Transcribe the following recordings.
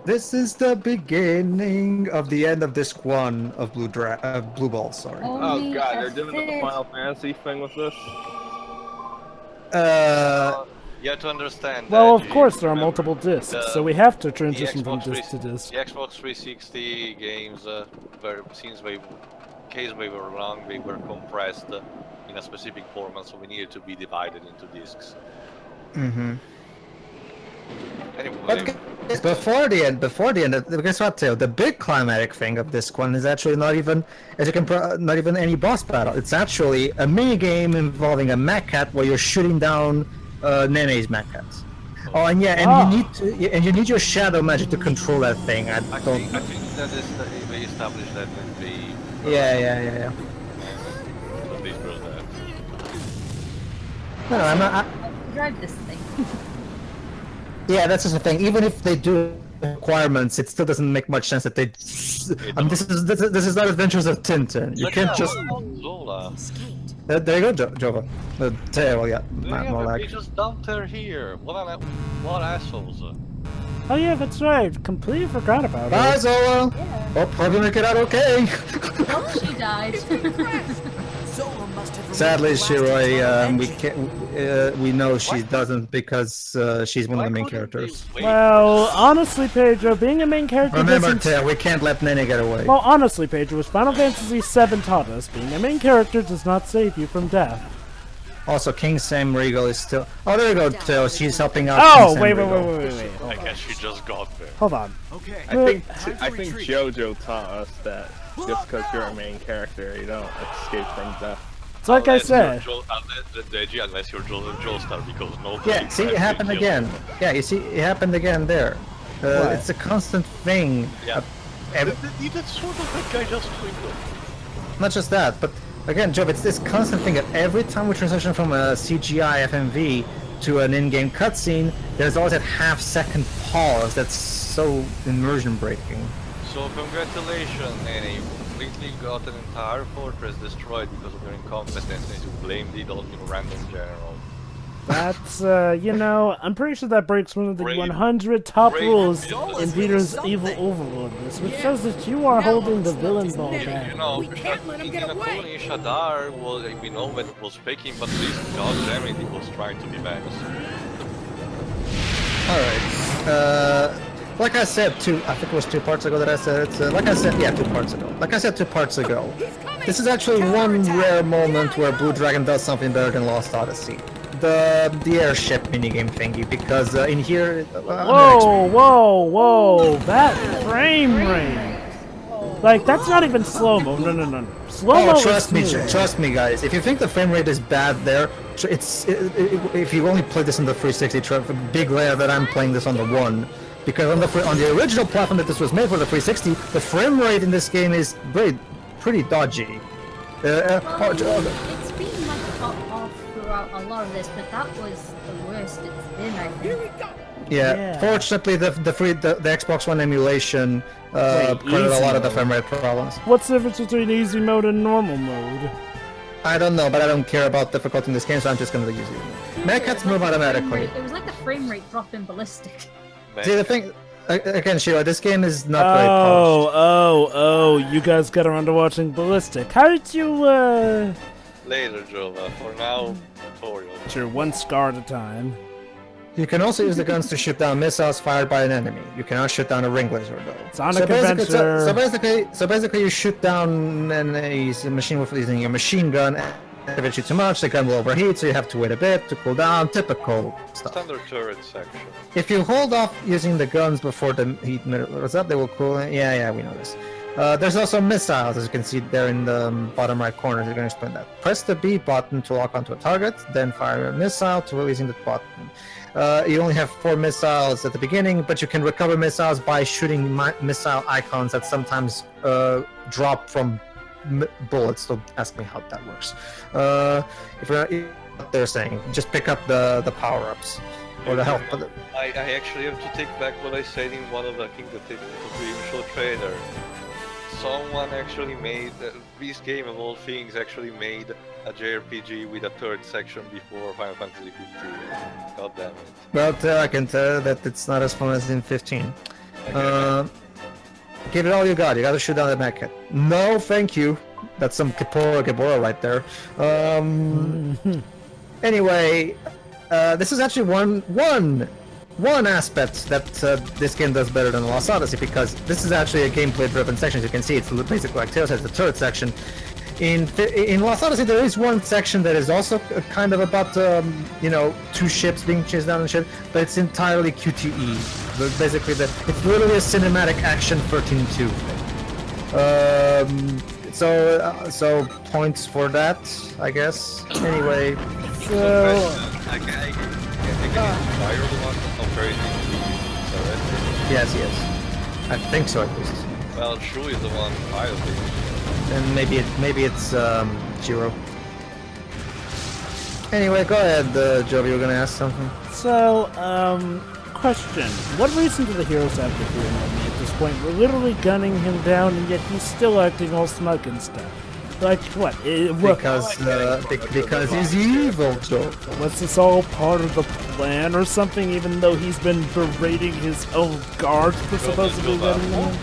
This is the beginning of the end of disc 1 of Blue Ball, sorry. Oh god, they're doing the Final Fantasy thing with this? You have to understand Well, that. of course there are multiple discs, so we have to transition from disc to disc. The Xbox 360 games, since case they were long, they were compressed in a specific format, so we needed to be divided into discs. Mm-hmm. Anyway, but before the end, guess what, Theo? The big climatic thing of this one is actually not even, as you can, not even any boss battle. It's actually a mini game involving a mech cat where you're shooting down Nene's mech cats. Oh, and yeah, and you need your shadow magic to control that thing. I think that is they established that in the. Yeah. So they built that. No, I'm not. Drive this thing. Yeah, that's just the thing. Even if they do requirements, it still doesn't make much sense that they. This is not Adventures of Tintin. You can't just. Zola. There you go, Jova. Well, yeah. They just dumped her here. What assholes? Oh yeah, that's right. Completely forgot about Bye, it. Zola. Yeah. Oh, probably make it out okay. Oh, she died. Sadly, Shiroi, we know she doesn't because she's one of the main characters. Well, honestly, Pedro, being a main character Remember, doesn't... Teo, we can't let Nene get away. Well, honestly, Pedro, as Final Fantasy VII taught us, being a main character does not save you from death. Also, King Sam Regal is still... Oh, there you go, Teo. She's helping out Oh, King wait. I guess she just got there. Hold on. Okay. I think JoJo taught us that just because you're a main character, you don't escape from death. It's like I said. Unless you're Joestar, because nobody. Yeah, see, it happened again. Yeah, you see, it happened again there. It's a constant thing. Yeah. That's sort of that guy just twinkled. Not just that, but again, Joe, it's this constant thing that every time we transition from a CGI FMV to an in-game cutscene, there's always that half-second pause that's so immersion-breaking. So congratulations, Nene. You completely got an entire fortress destroyed because of your incompetence and you blamed it on your random general. That's, you know, I'm pretty sure that breaks one of the 100 top rules in Peter's Evil Overlord list, which says that you are holding the villain ball back. You know, in Akuni, Shadar we know that it was faking, but at least goddammit, it was trying to be bad. Alright, like I said, I think it was 2 parts ago that I said it. Like I said, yeah, 2 parts ago. Like I said 2 parts ago. This is actually one rare moment where Blue Dragon does something better than Lost Odyssey. The airship minigame thingy, because in here... Whoa! That frame rate! Like, that's not even slow-mo. No. Slow-mo trust me, guys. If you think the frame rate is bad there, if you only play this on the 360, big layer that I'm playing this on the 1. Because on the original platform that this was made for, the 360, the frame rate in this game is pretty dodgy. It's been like off throughout a lot of this, but that was the worst it's been, I think. Here we go. Yeah. Fortunately, the Xbox One emulation cleared a lot of the frame rate problems. What's the difference between easy mode and normal mode? I don't know, but I don't care about difficulty in this game, so I'm just gonna use it. Mechats move automatically. It was like the frame rate dropping ballistic. See, the thing, again, Shiro, this game is not very polished. You guys got around to watching Ballistic. How did you, Later, Jova. For now, tutorial. Sure, 1 scar at a time. You can also use the guns to shoot down missiles fired by an enemy. You cannot shoot down a ring laser, though. Sonic Adventure. So basically, you shoot down a machine with using your machine gun. If it shoots too much, the gun will overheat, so you have to wait a bit to cool down. Typical stuff. Standard turret section. If you hold off using the guns before the heat meter up, they will cool. Yeah, we know this. There's also missiles, as you can see there in the bottom right corner. They're going to explain that. Press the B button to lock onto a target, then fire a missile to releasing the button. You only have 4 missiles at the beginning, but you can recover missiles by shooting missile icons that sometimes drop from bullets. Don't ask me how that works. If you're not, they're saying, just pick up the power-ups or the health. I actually have to take back what I said in one of the initial trailer. Someone actually made this game of all things actually made a JRPG with a third section before Final Fantasy 15. God damn it. Well, I can tell that it's not as fun as in 15. Give it all you got. You gotta shoot down the medkit. No, thank you. That's some Gabora right there. Anyway, this is actually one aspect that this game does better than Lost Odyssey, because this is actually a gameplay-driven section. As you can see, it's basically like Tails has the turret section. In Lost Odyssey, there is one section that is also kind of about, two ships being chased down and shit, but it's entirely QTE. But basically, it's literally a cinematic action 13-2 thing. So points for that, I guess. Anyway, So, I can fire the one operating the yes. I think so at least. Well, Shu is the one piloting. And maybe it's Jiro. Anyway, go ahead, Jovi. You were gonna ask something. So, question. What reason do the heroes have to fear him at this point? We're literally gunning him down, and yet he's still acting all smug and stuff. Like, what? Because he's evil, Joe. Was this all part of the plan or something, even though he's been berating his own guards for supposedly letting him in?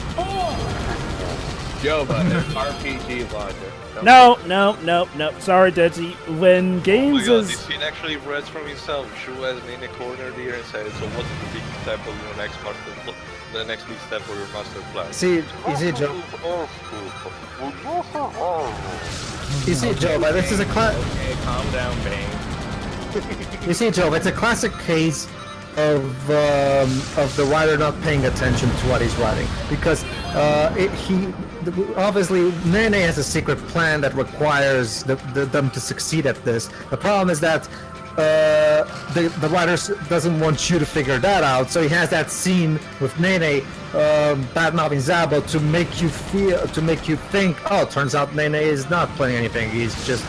Joe, but it's RPG logic. No. Sorry, Deji. When games This is... scene actually reads from himself. Shu has in the corner there and said, so what's the big step of your next master the next big step for your master plan? See, you see, Joe. You see, Joe, but this is a Okay, calm down, Bane. You see, Joe, it's a classic case of the writer not paying attention to what he's writing, because obviously Nene has a secret plan that requires them to succeed at this. The problem is that the writer doesn't want you to figure that out, so he has that scene with Nene bad-mouthing Zabo to make you think, oh, turns out Nene is not planning anything. He's just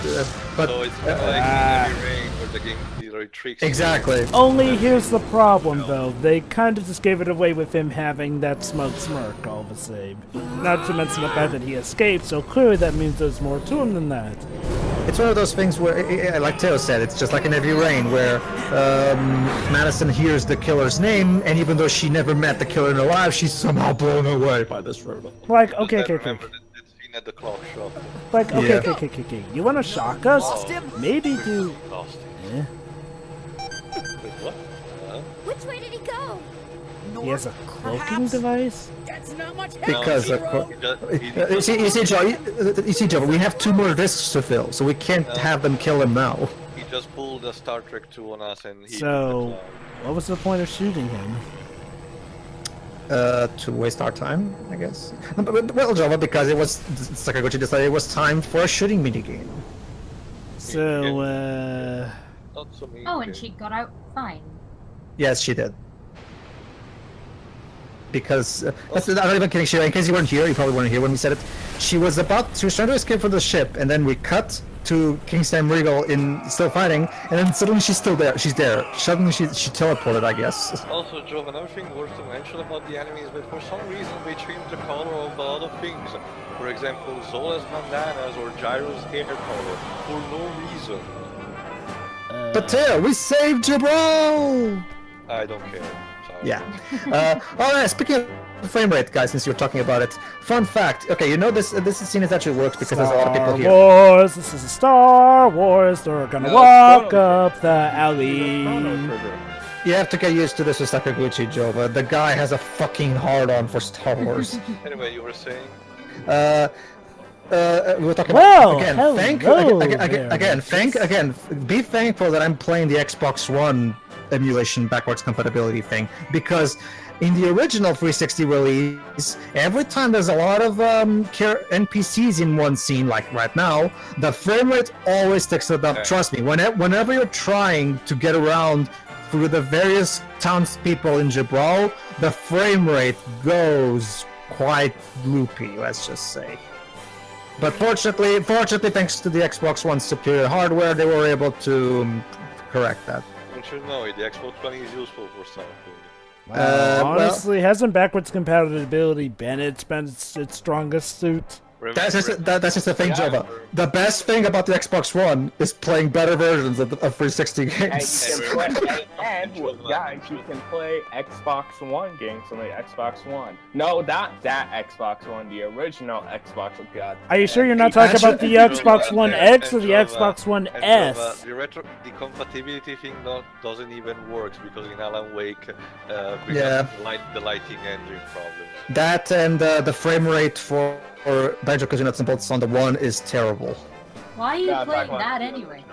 but so it's like Heavy Rain where the game literally tricks you. exactly. Only here's the problem, though. They kind of just gave it away with him having that smug smirk all the same. Not to mention the fact that he escaped, so clearly that means there's more to him than that. It's one of those things where, like Teo said, it's just like in Heavy Rain, where Madison hears the killer's name, and even though she never met the killer in her life, she's somehow blown away by this robot. Like, okay. Remember that scene at the clock shop. Like, Yeah. okay. You wanna shock us? Maybe do... Lost him. Eh? Wait, what? Which way did he go? He has a cloaking device? That's not much help. Because of Hero. course, you see, Joe, we have 2 more discs to fill, so we can't have them kill him now. He just pulled a Star Trek 2 on us and he... So, what was the point of shooting him? To waste our time, I guess. Well, Java, because it was Sakaguchi decided it was time for a shooting minigame. So, Not so mean. Oh, and she got out fine. Yes, she did. Because I'm not even kidding. In case you weren't here, you probably weren't here when we said it. She was trying to escape from the ship, and then we cut to Kingston Regal still fighting, and then suddenly she's still there. She's there. Suddenly she teleported, I guess. Also, Joe, another thing worth to mention about the enemies, but for some reason they changed the color of a lot of things. For example, Zola's bandanas or Gyro's hair color for no reason. But Teo, we saved Jabral! I don't care. Sorry. Yeah. Alright, speaking of frame rate, guys, since you're talking about it, fun fact. Okay, you know this scene has actually worked because there's a lot of people here. Star Wars, this is a Star Wars, they're gonna walk up the alley. You have to get used to this with Sakaguchi, Joe, but the guy has a fucking hard-on for Star Wars. Anyway, you were saying? We were talking Well, about hello be thankful that I'm playing the Xbox One emulation backwards compatibility thing, because in the original 360 release, every time there's a lot of NPCs in one scene, like right now, the frame rate always sticks it up. Trust me, whenever you're trying to get around through the various townspeople in Jabral, the frame rate goes quite loopy, let's just say. But fortunately, thanks to the Xbox One's superior hardware, they were able to correct that. Don't you know it? The Xbox One is useful for something. Honestly, hasn't backwards compatibility been its strongest suit? That's just the thing, Jova. The best thing about the Xbox One is playing better versions of 360 games. Guys, you can play Xbox One games on the Xbox One. No, not that Xbox One, the original Xbox. Oh, God. Are you sure you're not talking about the Xbox One X or the Xbox One S? The compatibility thing doesn't even work because in Alan Wake, Yeah. the lighting engine problem. That and the frame rate for Banjo-Kazooie Nuts and Bolts on the One is terrible. Why are you playing that anyway?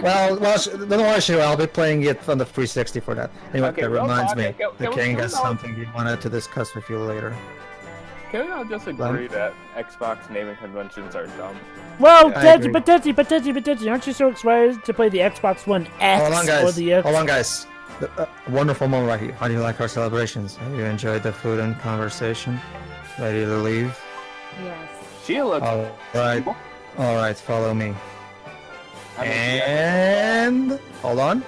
Well, don't worry, Shiro, I'll be playing it on the 360 for that. Anyway, Okay, that real reminds talk, me, can the we- king can has we not- something he wanted to discuss with you later. Can we all just agree that Xbox naming conventions are dumb? Well, Yeah, I agree. Deji, aren't you so excited to play the Xbox One X Hold on, or guys. the X? Hold on, guys. Wonderful moment right here. How do you like our celebrations? Have you enjoyed the food and conversation? Ready to leave? Yes. She looks. All right, follow me. I mean, And hold on.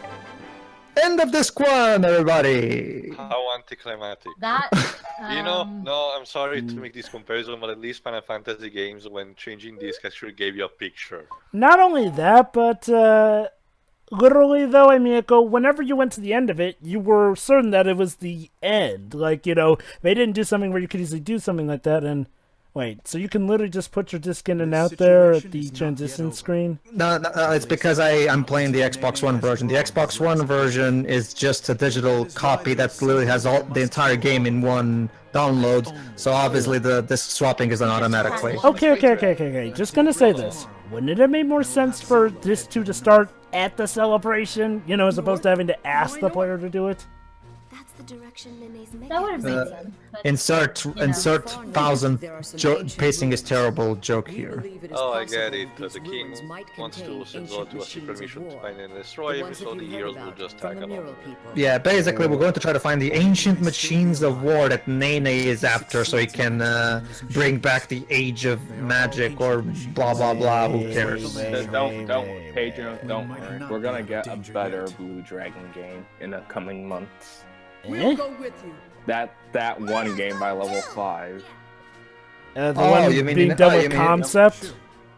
End of this one, everybody. How anticlimactic. That. You know, no, I'm sorry to make this comparison, but at least Final Fantasy games, when changing disc, actually gave you a picture. Not only that, but literally though, I mean, whenever you went to the end of it, you were certain that it was the end. Like, you know, they didn't do something where you could easily do something like that. And wait, so you can literally just put your disc in and out there at the transition screen? No, it's because I'm playing the Xbox One version. The Xbox One version is just a digital copy that literally has the entire game in one download. So obviously the disc swapping is done automatically. Okay. Just gonna say this. Wouldn't it have made more sense for this two to start at the celebration, you know, as opposed to having to ask the player to do it? That's the direction Nene's making. That would have made sense. But, Insert you know. 1,000 pacing is terrible joke here. Oh, I get it. The king wants to send Zod to a secret mission to find and destroy him, so the heroes will just tag along. Yeah, basically we're going to try to find the ancient machines of war that Nene is after, so he can bring back the age of magic or blah blah blah. Who cares? Don't, Pedro, don't worry. We're gonna get a better Blue Dragon game in the coming months. Eh? That one game by level 5. The Oh, one you mean being in- done oh, with you mean- concept?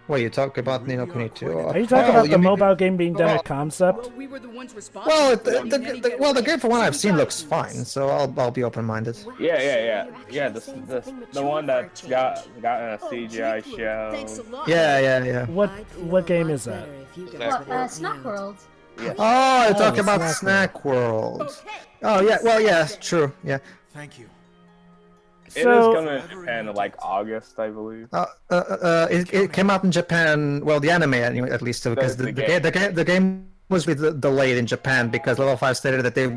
Wait, you talk about Ni no Kuni 2? Are you talking about the mobile game being done with concept? Well, the game from what I've seen looks fine, so I'll be open-minded. Yeah. The one that got a CGI show. Yeah. What game is that? What, Snack World? Oh, you're talking Oh, about Snack World. Oh yeah, well yeah, true. Yeah. Thank you. It is So, coming in like August, I believe. It came out in Japan. Well, the anime anyway, at least, because the game was delayed in Japan because Level 5 stated that they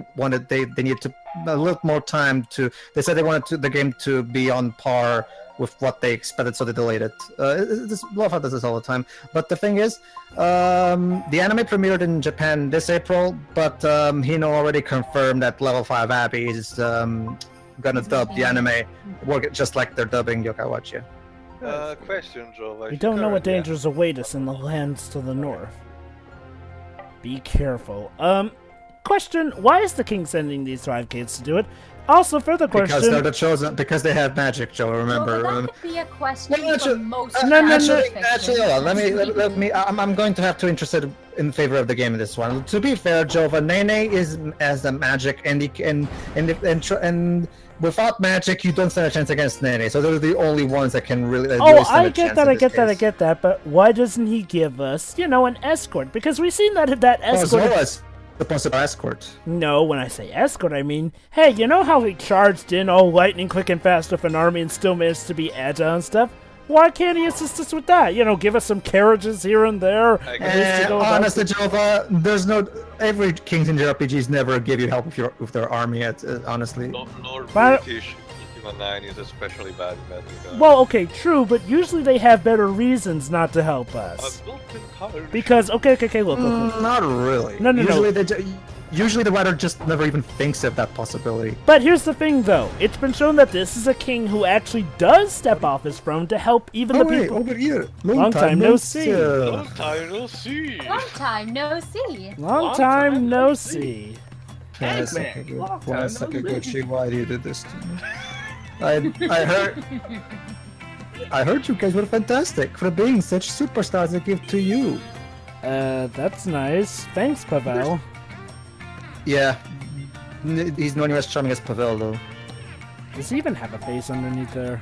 needed a little more time to. They said they wanted the game to be on par with what they expected, so they delayed it. Level 5 does this all the time. But the thing is, the anime premiered in Japan this April, but Hino already confirmed that Level 5 Abbey is gonna dub the anime, work just like they're dubbing Yokai Watch. Question, Joe. we don't know what dangers await us in the lands to the north. Be careful. Question, why is the king sending these 5 kids to do it? Also, further question... Because they're the chosen, because they have magic, Joe, remember. Well, that could be a question No, for most Actually, hold on. Let me. I'm going to have to interested in favor of the game in this one. To be fair, Jova, Nene is as the magic, and without magic, you don't stand a chance against Nene. So they're the only ones that can really. I get that. But why doesn't he give us, an escort? Because we've seen that escort. Zora's supposed to escort. No, when I say escort, I mean, hey, you know how he charged in all lightning quick and fast with an army and still managed to be agile and stuff? Why can't he assist us with that? Give us some carriages here and there. Honestly, Jova, there's no. Every Kings and JRPGs never give you help with their army. Honestly. Lord British Ultima 9 is especially bad in that regard. Well, okay, true, but usually they have better reasons not to help us. Because, okay, look. Not really. No. Usually the writer just never even thinks of that possibility. But here's the thing, though. It's been shown that this is a king who actually does step off his throne to help even the people. Over here. Long time no see. Long time no see. Long time no see. Long time no see. Why do you do this to me? I heard. I heard you guys were fantastic for being such superstars. I give to you. That's nice. Thanks, Pavel. Yeah, he's known you as charming as Pavel, though. Does he even have a face underneath there?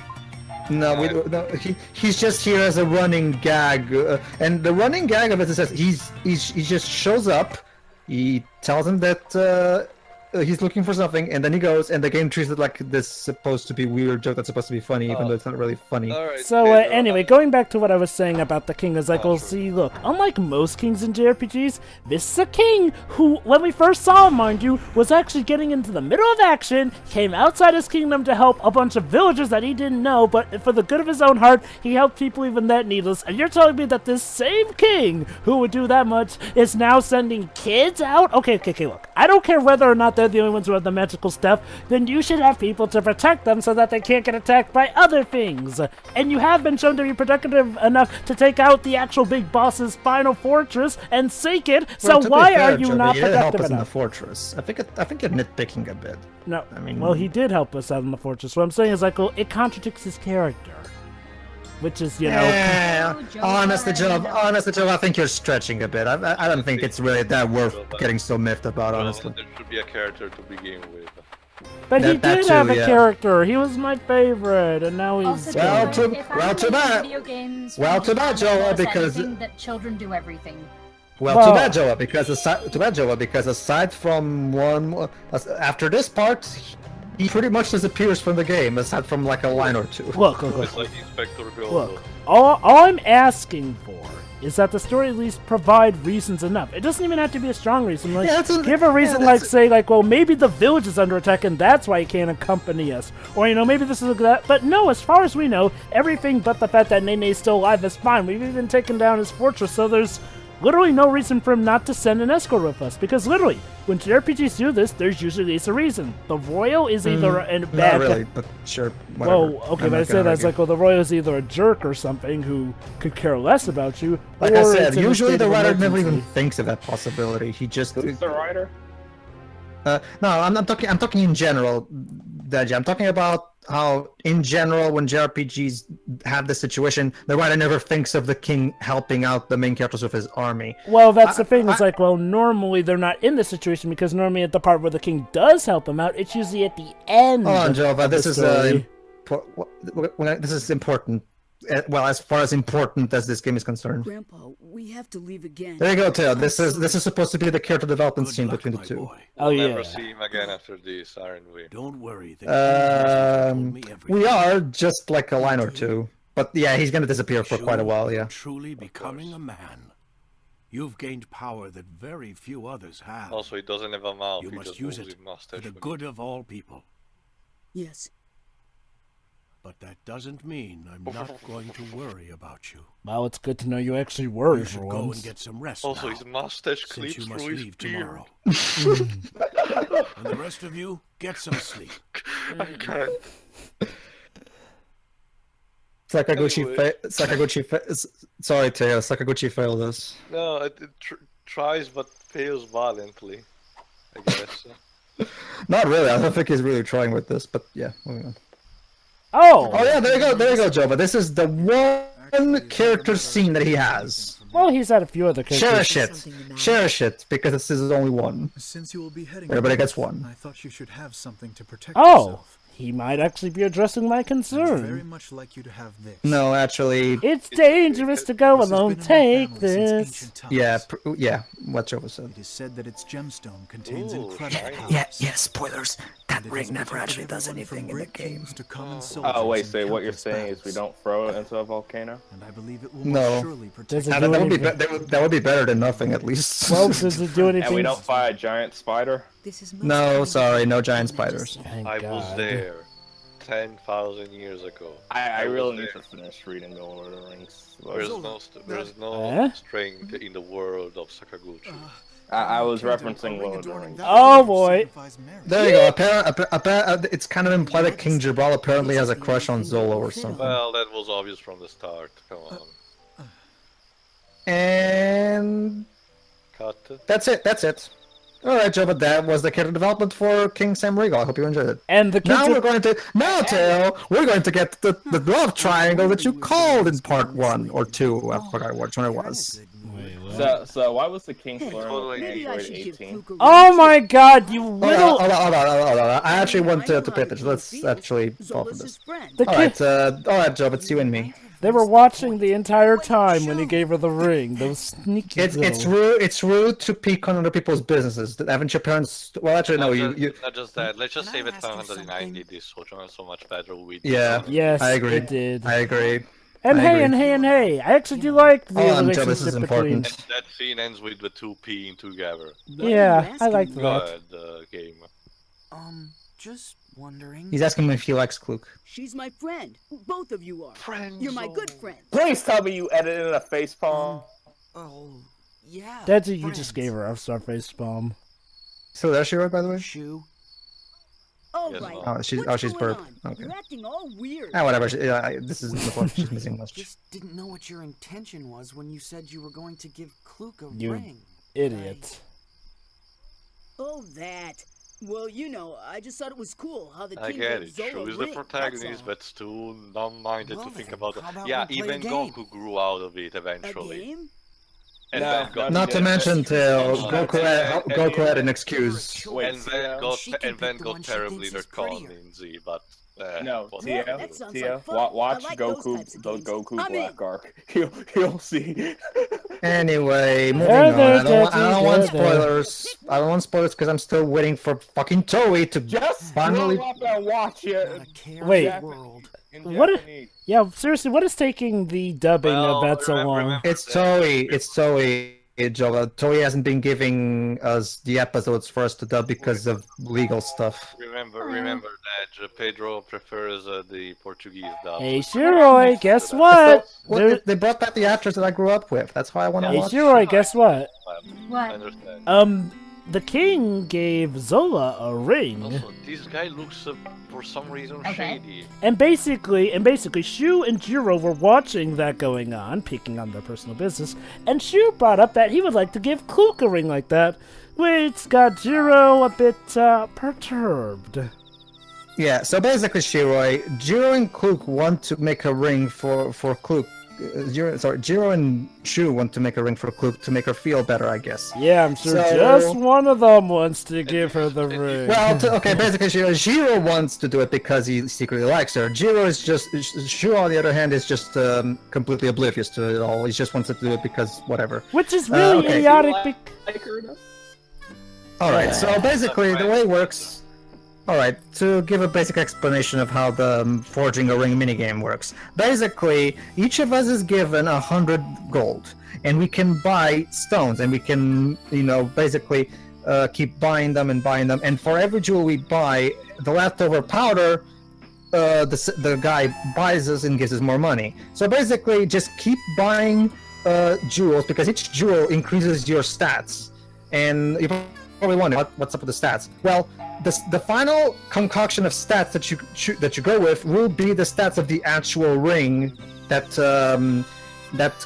No, no, he's just here as a running gag, and the running gag of it is he just shows up, he tells him that he's looking for something, and then he goes, and the game treats it like this supposed to be weird joke that's supposed to be funny, even though it's not really funny. Alright, So Pedro, anyway, going back to what I was saying about the king, is like, well, see, look, unlike most kings in JRPGs, this is a king who, when we first saw him, mind you, was actually getting into the middle of action, came outside his kingdom to help a bunch of villagers that he didn't know, but for the good of his own heart, he helped people even that needless, and you're telling me that this same king, who would do that much, is now sending kids out? Okay, look, I don't care whether or not they're the only ones who have the magical stuff, then you should have people to protect them so that they can't get attacked by other things. And you have been shown to be protective enough to take out the actual big boss's final fortress and sink it, so Well, why fair, are you Joe, not he did help protective us in the enough? fortress. I think you're nitpicking a bit. No, I mean- well, he did help us out in the fortress. What I'm saying is, like, well, it contradicts his character. Which is, you know... Yeah, Oh, Joe, honestly, Joe, already I think you're stretching a bit. I don't think it's really that worth getting so miffed about, well, honestly. there should be a character to begin with. But he that did too, have a yeah. character. He was my favorite, and now he's... Also, Well, Joe, too- if I well, remember too bad. Video games Well, from too bad, Japan, Joe, there's because- anything that children do everything. Well, Well- too bad, Joa, because aside from after this part, he pretty much disappears from the game, aside from like a line or two. Look. It's like Inspector Gold. Look, all I'm asking for is that the story at least provide reasons enough. It doesn't even have to be a strong reason. Like, Yeah, that's a- give a reason, yeah, like, that's- say, like, well, maybe the village is under attack and that's why he can't accompany us. Or, you know, maybe this is that. But no, as far as we know, everything but the fact that Nene's still alive is fine. We've even taken down his fortress, so there's literally no reason for him not to send an escort with us. Because literally, when JRPGs do this, there's usually a reason. The royal is either a bad Not really, but sure, whatever. Well, okay, but I say that's like, well, the royal is either a jerk or something who could care less about you. Like or I said, it's in a usually state the of writer never emergency. even thinks of that possibility. He just Who's the writer? no, I'm talking in general, Deji. I'm talking about how, in general, when JRPGs have this situation, the writer never thinks of the king helping out the main characters with his army. Well, that's the thing. It's like, well, normally they're not in this situation because normally at the part where the king does help him out, it's usually at the end. Hold on, Joe, but of this the is story. this is important. Well, as far as important as this game is concerned. Grandpa, we have to leave again. There you go, Teo. This is supposed to be the character development scene between the two. Oh, We'll yeah. never see him again after this, aren't we? Don't worry. The king has told me everything. We are just like a line or two, but yeah, he's gonna disappear for quite a while. Yeah. Truly becoming a man. You've gained power that very few others have. Also, he doesn't have a mouth. you he must just use moves it his for mustache. the good of all people. Yes. But that doesn't mean I'm not going to worry about you. Well, it's good to know you actually worry You for should go once. and get some rest Also, now, his mustache since clips you must through his leave beard. tomorrow. And the rest of you, get some sleep. I can't. Sorry, Teo. Sakaguchi failed us. No, it tries but fails violently. I guess. Not really. I don't think he's really trying with this, but yeah. Moving on. Oh! Oh yeah, there you go, Joe. But this is the one character scene that he has. Well, he's had a few other characters. Cherish it, because this is only one. Since you will be heading Everybody north, gets one. I thought you should have something to protect Oh! yourself. He might actually be addressing my I'd very concern. much like you to have this. No, actually, It's dangerous to go This has alone. been in my Take family since this. ancient times. yeah, what Joe said. It is said that its gemstone contains Ooh, incredible shiny. powers. spoilers. And it has protected everyone from great kings to common soldiers Oh wait, in so what you're countless saying is we battles. don't throw it into a volcano? And I believe it will No. most surely protect Does it That do would be anything? that would be better than nothing, at least. Well, does it do anything? And we don't fight a giant spider? This is most No, kind sorry, of no you, giant Your spiders. Majesty. Thank I God. was there 10,000 years ago. I was really need there. to finish reading the Lord of the Rings. There's no Eh? strength in the world of Sakaguchi. I was Can't referencing ring Lord of the adorning Rings. that Oh, way boy. signifies marriage. There you go. It's kind of implied that King Jabal apparently has a crush on Zolo or something. Well, that was obvious from the start. Come on. And Cut. that's it. Alright, Joe, but that was the character development for King Sam Regal. I hope you enjoyed it. And the kids Now are- we're going to Tail, we're going to get the love triangle that you called in part 1 or 2. I forgot which one it was. So why was the king slurring Totally. with Maybe I Android should give 18? Cluke a Oh ring. my god, you Hold little... on. I actually want to I know pay how the attention. king Let's feels. actually go for Zola's this. his friend. The Alright, kid... alright, Joe, it's you and me. They were watching the entire time when he gave her the ring. Those sneaky It's little- rude to peek on other people's businesses. Haven't your parents? Well, actually, no. You. Not just that. Let's just Can say I that ask you 590 something? is so much better with. Yeah. Yes, I agree. it did. I agree. And I hey, agree. I actually do like the Hold on, Joe, relationship this is between... important. And that scene ends with the two peeing together. What are Yeah, you I like asking that. Good game. Just wondering. He's asking me if he likes Cluke. She's my friend. Both of you are. You're my good friend. Please tell me you edited in a facepalm. Oh, yeah. That's what you just friends. gave her, a star face bomb. So there she was, by the way. Shoe. All Yes, right. Mom. Oh, she's What's she's going burp. on? Okay. You're acting all weird. Ah, whatever. This isn't the point. She's missing much. Just didn't know what your intention was when you said you were going to give Cluke a You ring. Idiot. Oh, that. Well, you know, I just thought it was cool how the I king get gave it. Zola Shu is a the ring, protagonist, that's all. but still non-minded Well to think then, about how it. about Yeah, we play a even game? Goku grew out of it A eventually. game? And No, then got Not to the- mention, Tail, No, Goku had an excuse. Wait, and then got She can and then pick the got one she terribly thinks is recon prettier. in Z, but No, what- Tia, that sounds Tia, like fun. watch I like those Goku, types of the games. Goku I'm in. Black Arc. You'll see. Anyway, moving There, on. there, I don't there, want there. spoilers. I don't want spoilers because I'm still waiting for fucking Toei to Just finally. grow up and watch it. Not a care Wait. in the world. In What? Japanese. Yeah, seriously, what is taking the dubbing Well, of that so remember- long? remember It's that- Toei. It's Toei. Joe. Toei hasn't been giving us the episodes for us to dub because of legal stuff. Remember that Pedro prefers the Portuguese dub. Hey, Shiroi, guess what? Well, There- they brought back the actors that I grew up with. That's how I want to Hey, watch. Shiroi, guess what? I What? understand. The king gave Zola a ring. Also, this guy looks for some reason Okay. shady. And basically, Shu and Jiro were watching that going on, peeking on their personal business, and Shu brought up that he would like to give Cluke a ring like that, which got Jiro a bit perturbed. Yeah, so basically, Jiro and Cluke want to make a ring for Cluke. Jiro and Shu want to make a ring for Cluke to make her feel better, I guess. Yeah, I'm sure So- just one of them wants to give her the ring. Well, okay, basically, Jiro wants to do it because he secretly likes her. Jiro is just Shu, on the other hand, is just completely oblivious to it all. He just wants to do it because whatever. Which is really okay. idiotic. Like her enough? All right, so basically, the way it works. All right, to give a basic explanation of how the forging a ring minigame works. Basically, each of us is given 100 gold, and we can buy stones, and we can, basically keep buying them, and for every jewel we buy, the leftover powder, the guy buys us and gives us more money. So basically, just keep buying jewels, because each jewel increases your stats, and you probably wonder what's up with the stats. Well, the final concoction of stats that you go with will be the stats of the actual ring that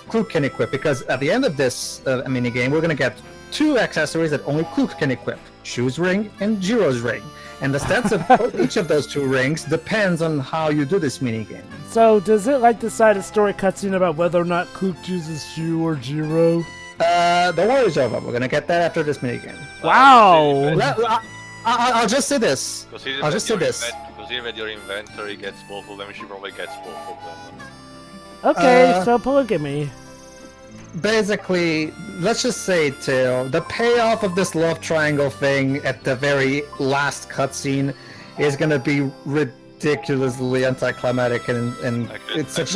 Cluke can equip. Because at the end of this minigame, we're gonna get 2 accessories that only Cluke can equip: Shu's ring and Jiro's ring. And the stats of each of those 2 rings depends on how you do this minigame. So, does it decide a story cutscene about whether or not Cluke chooses Shu or Jiro? The war is over. We're gonna get that after this minigame. Wow! I'll just say this. Consider I'll just that say this. Consider that your inventory gets both of them, she probably gets both of them. Okay, so polygamy. Basically, let's just say, Tail, the payoff of this love triangle thing at the very last cutscene is gonna be ridiculously anticlimactic, and it's such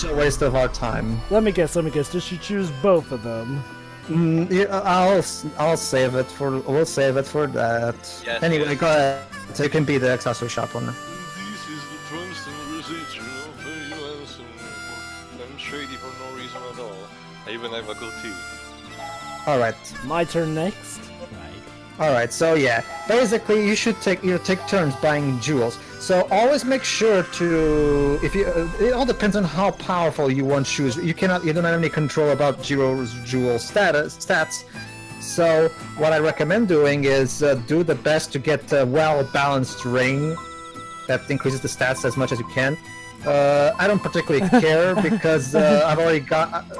a waste of our time. Let me guess. Does she choose both of them? Yeah, I'll save it for. We'll save it for that. Yes, Anyway, yes. go ahead. So you can be the accessory shop owner. This is the first conversation of you and some. I'm shady for no reason at all. I even have a goatee. All right. My turn next. All right. So yeah, basically you should take turns buying jewels. So always make sure to, if you, it all depends on how powerful you want Shu's. You don't have any control about Jiro's jewel stats. So what I recommend doing is do the best to get a well-balanced ring that increases the stats as much as you can. I don't particularly care because I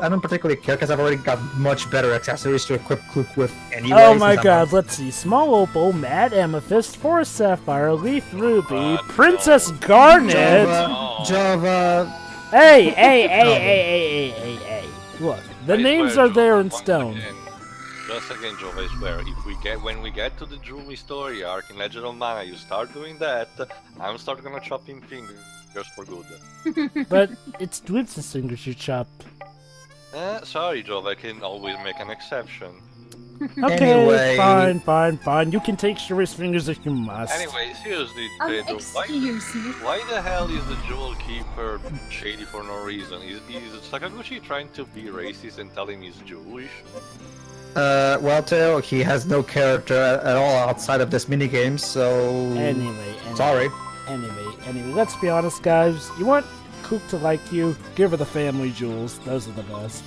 don't particularly care because I've already got much better accessories to equip Cluke with anyway. Oh my god, let's see. Small opal, matte amethyst, forest sapphire, leaf ruby, princess garnet. Java. Hey. Look, the names are there in stone. Just again, Jova, I swear, when we get to the Jewelry Story arc in Legend of Mana, you start doing that, I'm start gonna chop in fingers for good. But it's Dwitz's fingers you chop. Sorry, Jova, I can always make an exception. Okay, Anyway. fine. You can take Shuri's fingers if you must. Anyway, seriously, Pedro, Excuse me. why the hell is the Jewel Keeper shady for no reason? Is Sakaguchi trying to be racist and tell him he's Jewish? Well, Teo, he has no character at all outside of this minigame, so... Anyway. Sorry. Anyway, let's be honest, guys. You want Cluke to like you? Give her the family jewels. Those are the best.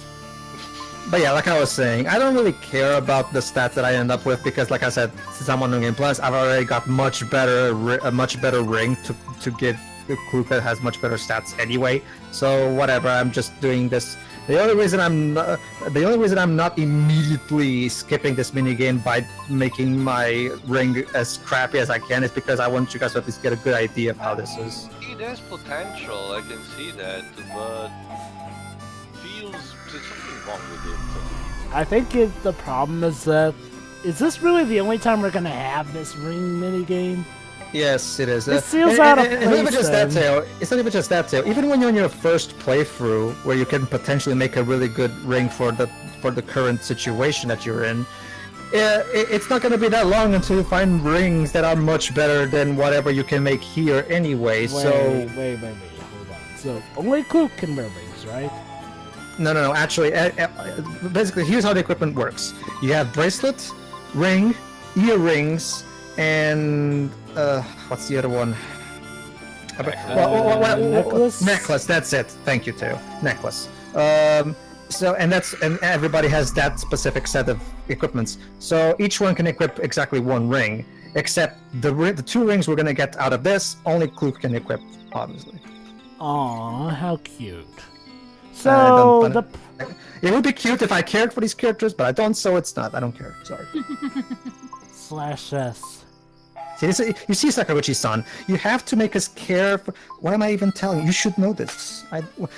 But yeah, like I was saying, I don't really care about the stats that I end up with because, like I said, since I'm on New Game Plus, I've already got a much better ring to give Cluke that has much better stats anyway. So whatever, I'm just doing this. The only reason I'm not immediately skipping this minigame by making my ring as crappy as I can is because I want you guys to at least get a good idea of how this is. It has potential, I can see that, but there's something wrong with it. I think the problem is that... Is this really the only time we're gonna have this ring minigame? Yes, it is. It feels out of It's not even place, just that, then. Teo. It's not even just that, Teo. Even when you're on your first playthrough, where you can potentially make a really good ring for the current situation that you're in, it's not going to be that long until you find rings that are much better than whatever you can make here anyway. Wait, hold on. So only Cluke can wear rings, right? No. Actually, basically, here's how the equipment works. You have bracelet, ring, earrings, and what's the other one? Necklace. Necklace. That's it. Thank you, Teo. Necklace. So and everybody has that specific set of equipments. So each one can equip exactly one ring, except the two rings we're gonna get out of this. Only Cluke can equip, obviously. Aw, how cute. So it would be cute if I cared for these characters, but I don't. So it's not. I don't care. Sorry. /S. You see, Sakaguchi-san, you have to make us care for... What am I even telling you? You should know this.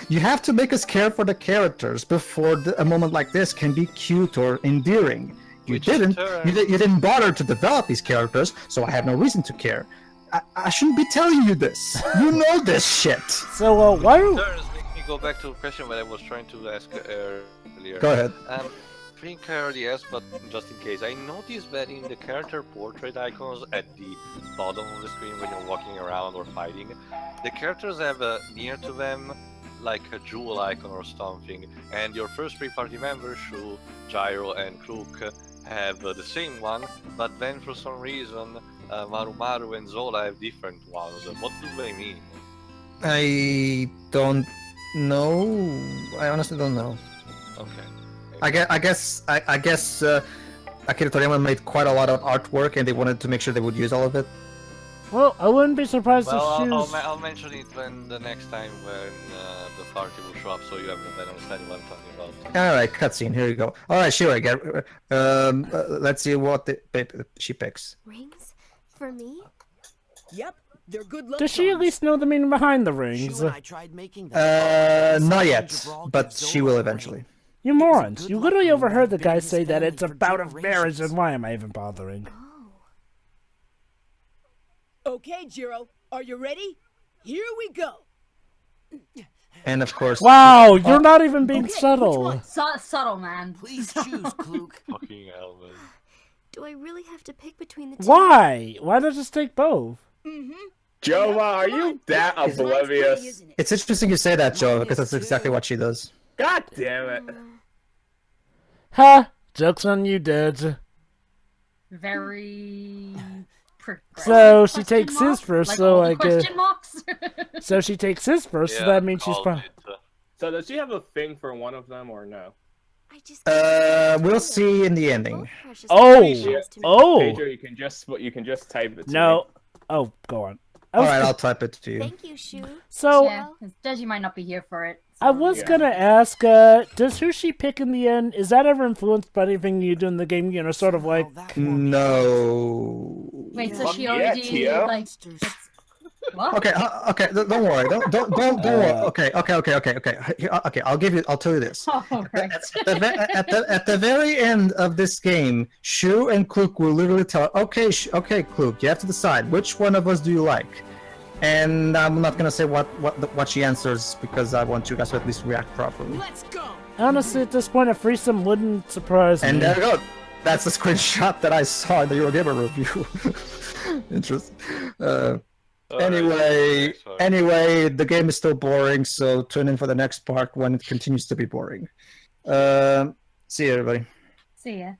You have to make us care for the characters before a moment like this can be cute or endearing. You didn't bother to develop these characters, so I have no reason to care. I shouldn't be telling you this. You know this shit. So, why are... Make me go back to a question that I was trying to ask earlier. Go ahead. I think I already asked, but just in case, I noticed that in the character portrait icons at the bottom of the screen when you're walking around or fighting, the characters have near to them like a jewel icon or something, and your first three party members, Shu, Jiro, and Cluke, have the same one, but then for some reason Maru and Zola have different ones. What do they mean? I don't know. I honestly don't know. Okay. I guess Akira Toriyama made quite a lot of artwork, and they wanted to make sure they would use all of it. Well, I wouldn't be surprised if I'll mention it when the next time when the party will show up, so you have a better understanding what I'm talking about. All right, cutscene. Here you go. All right, sure. Let's see what she picks. Rings? For me? Yep, they're good luck. Does she at least know the meaning behind the rings? I tried making them. Not yet, but she will eventually. You morons! You literally overheard the guy say that it's a bout of marriage, and why am I even bothering? Okay, Jiro, are you ready? Here we go. And of course... Wow, you're not even being subtle. Subtle, man. Please choose, Cluke. Fucking hell, man. Do I really have to pick between the two? Why? Why not just take both? Jova, are you that oblivious? It's interesting you say that, Joe, because that's exactly what she does. God damn it. Ha! Joke's on you, dudes. Very... So she takes his first, like so all the I guess... question marks? So she takes his first, so that means she's... So does she have a thing for one of them, or no? I just We'll see in the ending. Oh! Oh! Pedro, you can just type it. To No. me. Oh, go on. Alright, I'll type it to you. Thank you, Shu. So, Yeah, Deji might not be here for it. I was gonna ask, does who she pick in the end, is that ever influenced by anything you do in the game, you know, sort of like... No. Wait, so she Yeah, already, Tio. like... What? Okay, okay, don't worry. Don't worry. Okay. Okay, I'll tell you this. Oh, right. At the very end of this game, Shu and Cluke will literally tell, okay, Cluke, you have to decide which one of us do you like. And I'm not gonna say what she answers because I want you guys to at least react properly. Let's go. Honestly, at this point, a threesome wouldn't surprise me. And there you go. That's the screenshot that I saw in the Eurogamer review. Interesting. Anyway, the game is still boring, so tune in for the next part when it continues to be boring. See you, everybody. See ya.